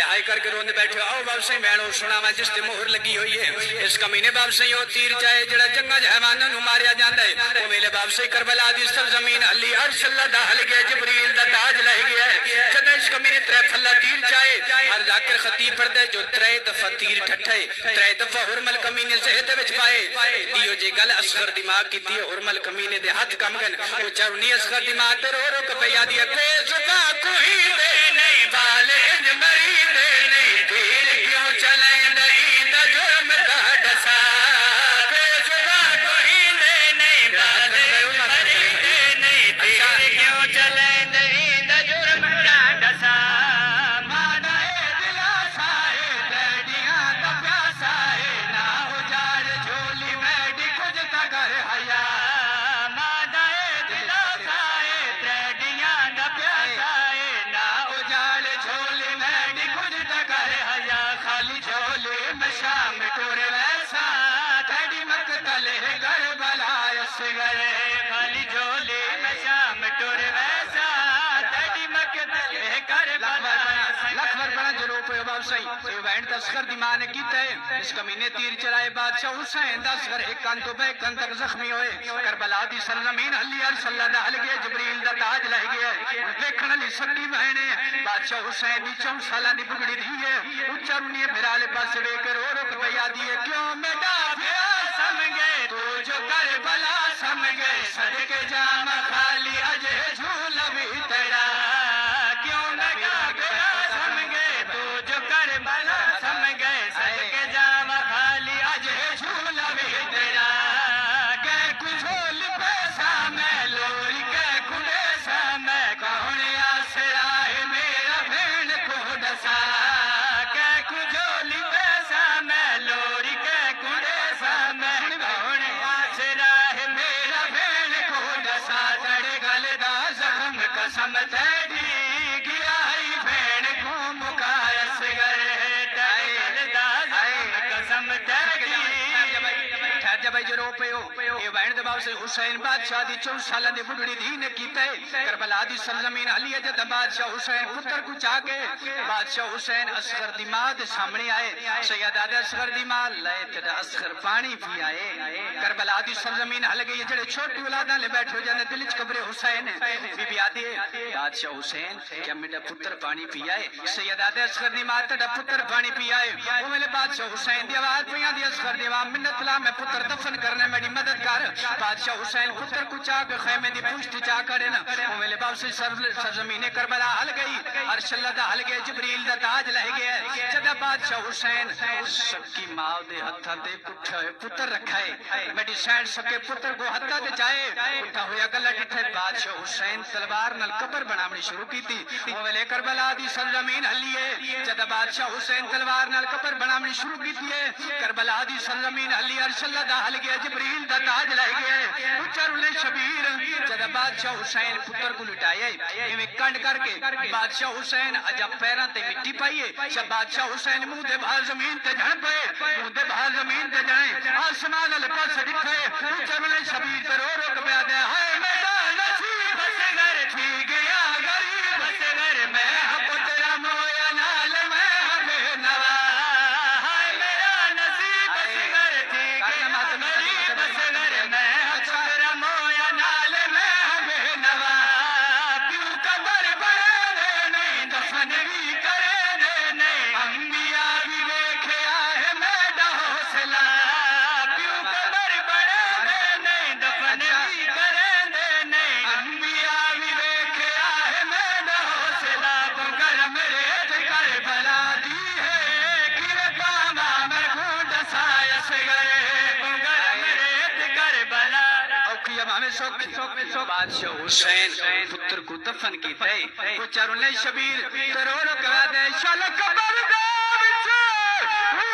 high کر کے روندے بیٹھے آؤ بادشاہ بہنوں سنا میں جس تے مہر لگی ہوئی ہے اس کمینے بادشاہ وہ تیر چاہے جڑا جنگا حیواناں نوں ماریا جاندا ہے وہ ویلے بادشاہ کربلا دی سرزمین علی عرش اللہ دا ہل گیا جبریل دا تاج لہ گیا ہے جد اس کمینے ترے پھلا تیر چاہے ہر ذاکر خطیب پڑھدا ہے جو ترے دفعہ تیر ٹھٹھے ترے دفعہ حرمل کمینے زہد وچ پائے دیو جی گل اصغر دماغ کیتی ہے حرمل کمینے دے ہاتھ کم گن وہ چرنی اصغر دماغ تے رو رو کے پیا دی بے زباں کوئی دے نہیں والے مری دے نہیں تیر کیوں چلیں دے دا جرم دا ڈسا بے زباں کوئی دے نہیں والے مری دے نہیں تیر کیوں چلیں دے دا جرم دا ڈسا مانا اے دلا سائے ڈیڈیاں دا پیاسا ہے نہ اجاڑ جھولی میڈی کچھ تگر حیا مانا اے دلا سائے ڈیڈیاں دا پیاسا ہے نہ اجاڑ جھولی میڈی کچھ تگر حیا خالی جھولی میں شام ٹور ویسا ڈیڈی مقتل کربلا اصغر خالی جھولی میں شام ٹور ویسا ڈیڈی مقتل کربلا لکھور بنا جلو پہ بادشاہی یہ وین تسخر دی ماں نے کیتا ہے اس کمینے تیر چلائے بادشاہ حسین دا اصغر ایک کان تو بے کان تک زخمی ہوئے کربلا دی سرزمین علی عرش اللہ دا ہل گیا جبریل دا تاج لہ گیا دیکھن علی سکی بہنے بادشاہ حسین دی 4 سالہ دی بگڑی دی ہے اچھا رونی بھرالے پاس وے کے رو رو کے پیا دیئے کیوں میڈا پھرا سمگے تو جو کربلا سمگے صدقے جام خالی اجے جھولا بھی تیرا کیوں میڈا پھرا سمگے تو جو کربلا سمگے صدقے جام خالی اجے جھولا بھی تیرا کہ کچھول پیسہ میں لوری کہ کڑیسا میں کون آسرا ہے میرا بھین کو ڈسا کہ کچھول پیسہ میں لوری کہ کڑیسا میں کون آسرا ہے میرا بھین کو ڈسا تڑے گل دا زخم قسم تیری گیا ہی بھین کو مکایا اصغر تڑے گل دا زخم قسم تیری جب جو رو پہ ہو یہ وین دباؤ سے حسین بادشاہ دی 4 سالہ دی بڑھڑی دی نے کیتا ہے کربلا دی سرزمین علی اجد بادشاہ حسین پتر کو چاہ کے بادشاہ حسین اصغر دی ماں دے سامنے آئے سید آدھے اصغر دی ماں لائے تیرا اصغر پانی پی آئے کربلا دی سرزمین ہل گئی جڑے چھوٹی اولاداں لے بیٹھو جانے دلچ قبر حسین بی بی آدھی بادشاہ حسین کیا میرا پتر پانی پی آئے سید آدھے اصغر دی ماں تیرا پتر پانی پی آئے وہ میرے بادشاہ حسین دی آواز پہ دی اصغر دی ماں منت لا میں پتر دفن کرنے میری مدد کر بادشاہ حسین پتر کو چاہ کے خیمے دی پوشت چاہ کرے نا وہ میرے باپ سے سرزمین کربلا ہل گئی عرش اللہ دا ہل گیا جبریل دا تاج لہ گیا جدہ بادشاہ حسین اس سکی ماں دے ہتھا دے پتر رکھا ہے میری سینڈ سکے پتر کو ہتھا دے جائے اٹھا ہویا گلہ ٹھے بادشاہ حسین تلوار نل قبر بنامنی شروع کی تھی وہ میرے کربلا دی سرزمین ہلی ہے جدہ بادشاہ حسین تلوار نل قبر بنامنی شروع کی تھی کربلا دی سرزمین ہلی عرش اللہ دا ہل گیا جبریل دا تاج لہ گیا اچھر انہیں شبیر جدہ بادشاہ حسین پتر کو لٹائے ایویں کنڈ کر کے بادشاہ حسین عجب پیران تے مٹی پائیے جب بادشاہ حسین منہ دے بھال زمین تے جھڑ پئے منہ دے بھال زمین تے جھڑے آسمان والے پاس دکھے اچھر انہیں شبیر تے رو رو کے پیا دے ہائے میرا نصیب اصغر تھی گیا غریب اصغر میں ہب تیرا مویا نال میں بے نوا ہائے میرا نصیب اصغر تھی گیا غریب اصغر میں ہب تیرا مویا نال میں بے نوا کیوں قبر بڑے دے نہیں دفن بھی کرے دے نہیں انبیاء بھی دیکھے آئے میڈا حوصلہ کیوں قبر بڑے دے نہیں دفن بھی کرے دے نہیں انبیاء بھی دیکھے آئے میڈا حوصلہ بگر میرے کربلا دی ہے کیرے پاما میں خون ڈسائے اصغر بگر میرے کربلا اوکھی اب ہمیں سوکھ بادشاہ حسین پتر کو دفن کی تے کچھ ارنے شبیر ترور کرا دے شال قبر دا بچے